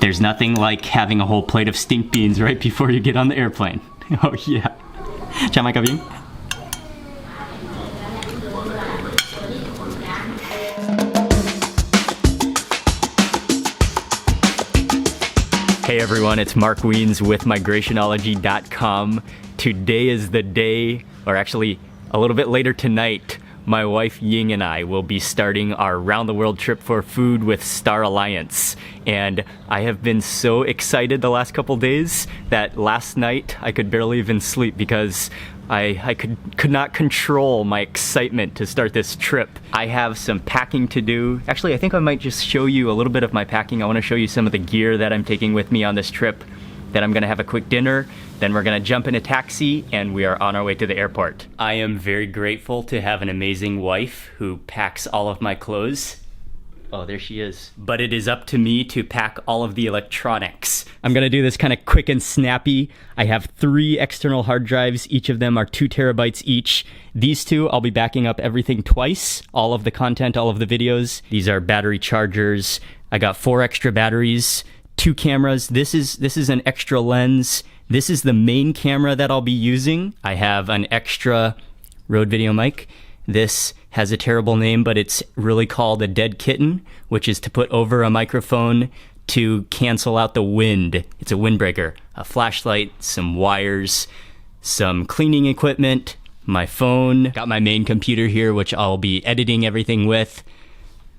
There's nothing like having a whole plate of stink beans right before you get on the airplane. Oh yeah. Chào mày các bạn. Hey everyone, it's Mark Wiens with migrationology.com. Today is the day, or actually a little bit later tonight, my wife Ying and I will be starting our round the world trip for food with Star Alliance. And I have been so excited the last couple days that last night I could barely even sleep because I could not control my excitement to start this trip. I have some packing to do. Actually, I think I might just show you a little bit of my packing. I want to show you some of the gear that I'm taking with me on this trip. Then I'm gonna have a quick dinner, then we're gonna jump in a taxi, and we are on our way to the airport. I am very grateful to have an amazing wife who packs all of my clothes. Oh, there she is. But it is up to me to pack all of the electronics. I'm gonna do this kind of quick and snappy. I have 3 external hard drives. Each of them are 2 terabytes each. These 2, I'll be backing up everything twice. All of the content, all of the videos. These are battery chargers. I got 4 extra batteries. 2 cameras. This is an extra lens. This is the main camera that I'll be using. I have an extra Rode video mic. This has a terrible name, but it's really called a dead kitten, which is to put over a microphone to cancel out the wind. It's a windbreaker. A flashlight, some wires, some cleaning equipment, my phone. Got my main computer here, which I'll be editing everything with.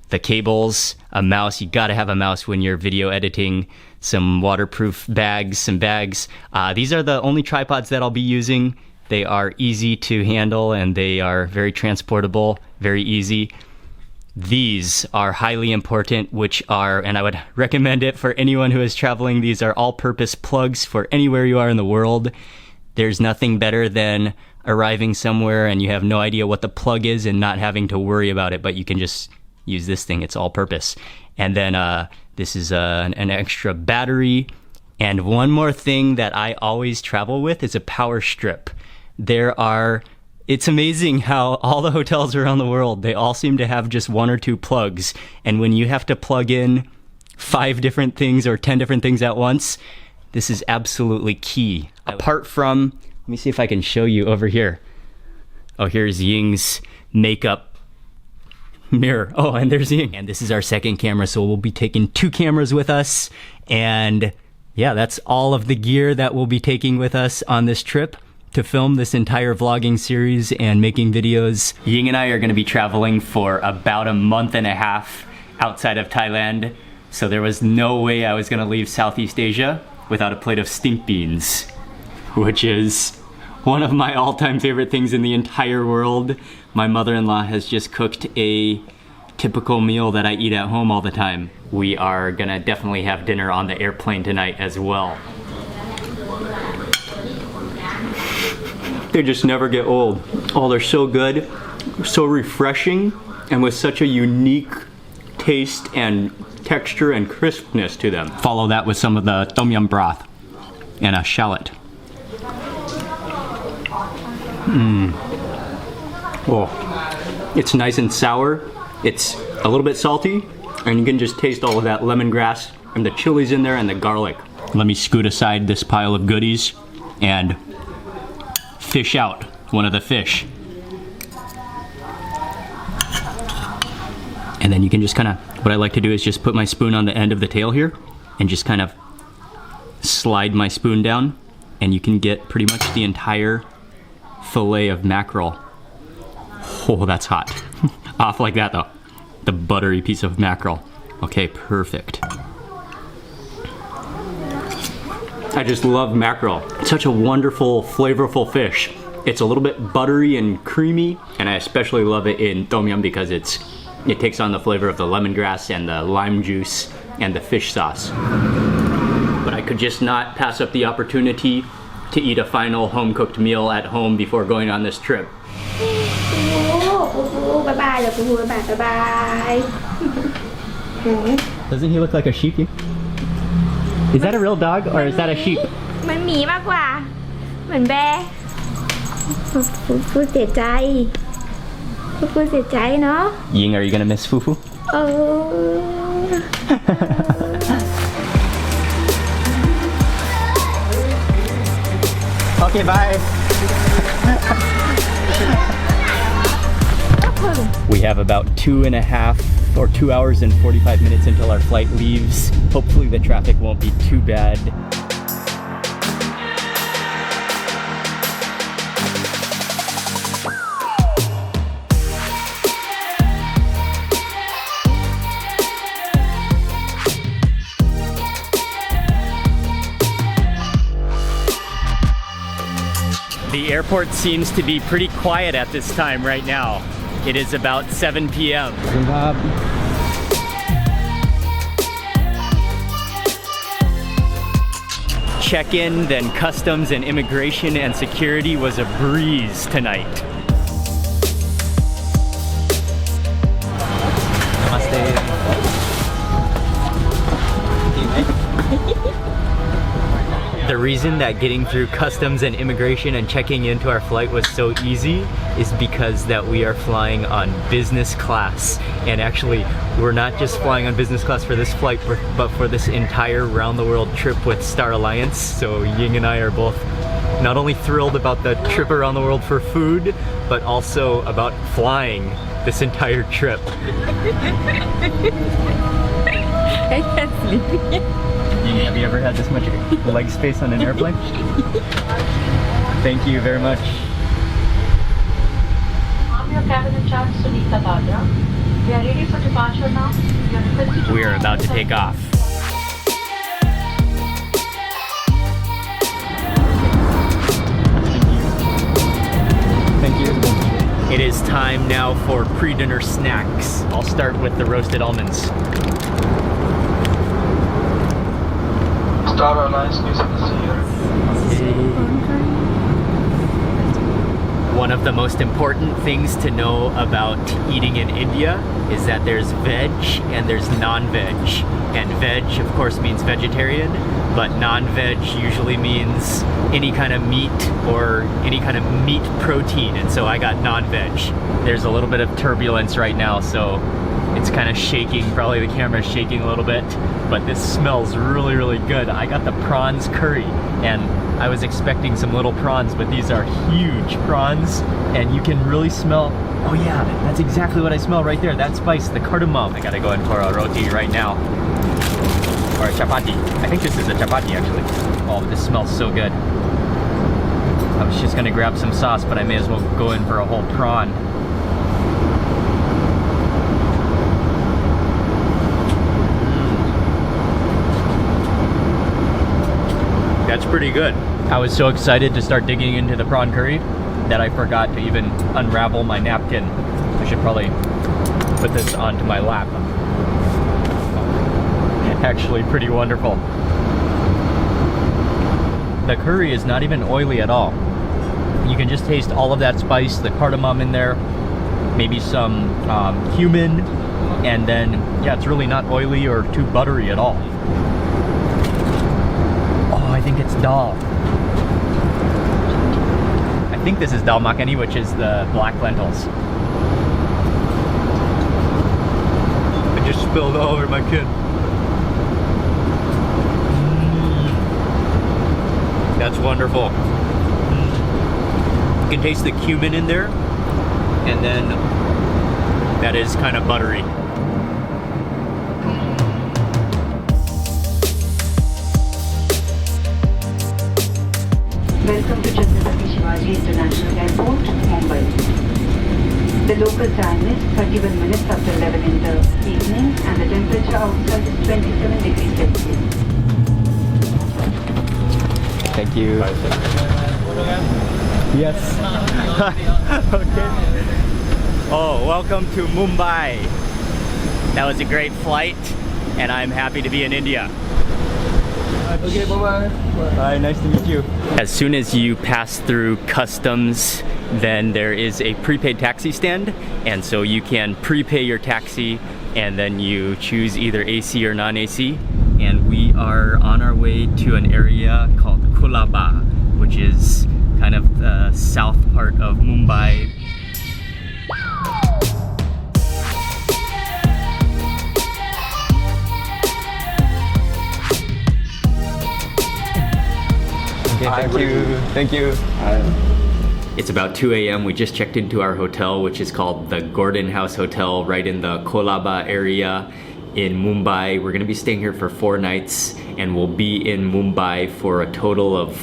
The cables, a mouse. You gotta have a mouse when you're video editing. Some waterproof bags, some bags. These are the only tripods that I'll be using. They are easy to handle and they are very transportable, very easy. These are highly important, which are, and I would recommend it for anyone who is traveling, these are all-purpose plugs for anywhere you are in the world. There's nothing better than arriving somewhere and you have no idea what the plug is and not having to worry about it, but you can just use this thing. It's all purpose. And then this is an extra battery. And one more thing that I always travel with is a power strip. It's amazing how all the hotels around the world, they all seem to have just 1 or 2 plugs. And when you have to plug in 5 different things or 10 different things at once, this is absolutely key. Apart from, let me see if I can show you over here. Oh, here's Ying's makeup mirror. Oh, and there's Ying. And this is our second camera, so we'll be taking 2 cameras with us. And yeah, that's all of the gear that we'll be taking with us on this trip to film this entire vlogging series and making videos. Ying and I are gonna be traveling for about a month and a half outside of Thailand. So there was no way I was gonna leave Southeast Asia without a plate of stink beans, which is one of my all-time favorite things in the entire world. My mother-in-law has just cooked a typical meal that I eat at home all the time. We are gonna definitely have dinner on the airplane tonight as well. They just never get old. Oh, they're so good, so refreshing, and with such a unique taste and texture and crispness to them. Follow that with some of the tom yum broth and a shallot. Oh, it's nice and sour. It's a little bit salty, and you can just taste all of that lemongrass and the chilies in there and the garlic. Let me scoot aside this pile of goodies and fish out one of the fish. And then you can just kind of, what I like to do is just put my spoon on the end of the tail here and just kind of slide my spoon down, and you can get pretty much the entire fillet of mackerel. Oh, that's hot. Off like that though. The buttery piece of mackerel. Okay, perfect. I just love mackerel. It's such a wonderful, flavorful fish. It's a little bit buttery and creamy, and I especially love it in tom yum because it takes on the flavor of the lemongrass and the lime juice and the fish sauce. But I could just not pass up the opportunity to eat a final home-cooked meal at home before going on this trip. Bye-bye, bye-bye. Doesn't he look like a sheep? Is that a real dog or is that a sheep? มันหมีมากกว่า เหมือนแบร์ฟูเสียใจฟูเสียใจเนาะ Ying, are you gonna miss Fufu? Okay, bye. We have about 2.5 or 2 hours and 45 minutes until our flight leaves. Hopefully the traffic won't be too bad. The airport seems to be pretty quiet at this time right now. It is about 7 p.m. Check-in, then customs and immigration and security was a breeze tonight. The reason that getting through customs and immigration and checking into our flight was so easy is because that we are flying on business class. And actually, we're not just flying on business class for this flight, but for this entire round the world trip with Star Alliance. So Ying and I are both not only thrilled about the trip around the world for food, but also about flying this entire trip. I can't sleep. Have you ever had this much leg space on an airplane? Thank you very much. I'm your cabin in charge, Sunita Bhadra. We are ready for departure now. You are requested to We are about to take off. Thank you. It is time now for pre-dinner snacks. I'll start with the roasted almonds. Star Alliance News here. One of the most important things to know about eating in India is that there's veg and there's non-veg. And veg, of course, means vegetarian, but non-veg usually means any kind of meat or any kind of meat protein. And so I got non-veg. There's a little bit of turbulence right now, so it's kind of shaking. Probably the camera is shaking a little bit, but this smells really, really good. I got the prawns curry, and I was expecting some little prawns, but these are huge prawns, and you can really smell. Oh yeah, that's exactly what I smell right there. That spice, the cardamom. I gotta go in for a roti right now, or a chapati. I think this is a chapati actually. Oh, this smells so good. I was just gonna grab some sauce, but I may as well go in for a whole prawn. That's pretty good. I was so excited to start digging into the prawn curry that I forgot to even unravel my napkin. I should probably put this onto my lap. Actually pretty wonderful. The curry is not even oily at all. You can just taste all of that spice, the cardamom in there, maybe some cumin, and then, yeah, it's really not oily or too buttery at all. I think it's dal. I think this is dal makhani, which is the black lentils. I just spilled all over my kid. That's wonderful. You can taste the cumin in there, and then that is kind of buttery. Welcome to Chhatrapati Shivaji International Airport, Mumbai. The local time is 31 minutes after 11 in the evening, and the temperature outside is 27 degrees Celsius. Thank you. Yes. Okay. Oh, welcome to Mumbai. That was a great flight, and I'm happy to be in India. Okay, bye-bye. Hi, nice to meet you. As soon as you pass through customs, then there is a prepaid taxi stand, and so you can prepay your taxi, and then you choose either AC or non-AC. And we are on our way to an area called Colaba, which is kind of the south part of Mumbai. Okay, thank you. It's about 2 a.m. We just checked into our hotel, which is called the Gordon House Hotel, right in the Colaba area in Mumbai. We're gonna be staying here for 4 nights, and we'll be in Mumbai for a total of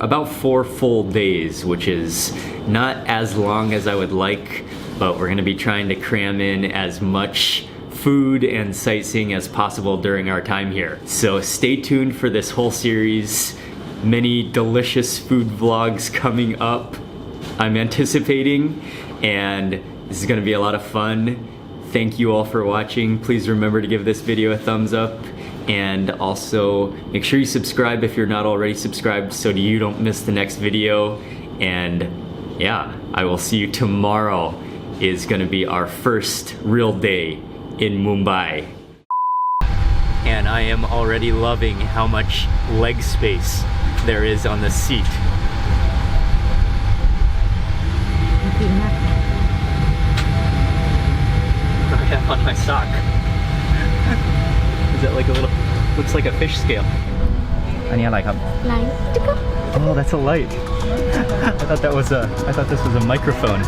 about 4 full days, which is not as long as I would like, but we're gonna be trying to cram in as much food and sightseeing as possible during our time here. So stay tuned for this whole series. Many delicious food vlogs coming up, I'm anticipating, and this is gonna be a lot of fun. Thank you all for watching. Please remember to give this video a thumbs up, and also make sure you subscribe if you're not already subscribed so you don't miss the next video. And yeah, I will see you tomorrow. Is gonna be our first real day in Mumbai. And I am already loving how much leg space there is on the seat. I have on my sock. Is that like a little, looks like a fish scale. อันนี้อะไรครับ ไลฟ์ Oh, that's a light. I thought this was a microphone.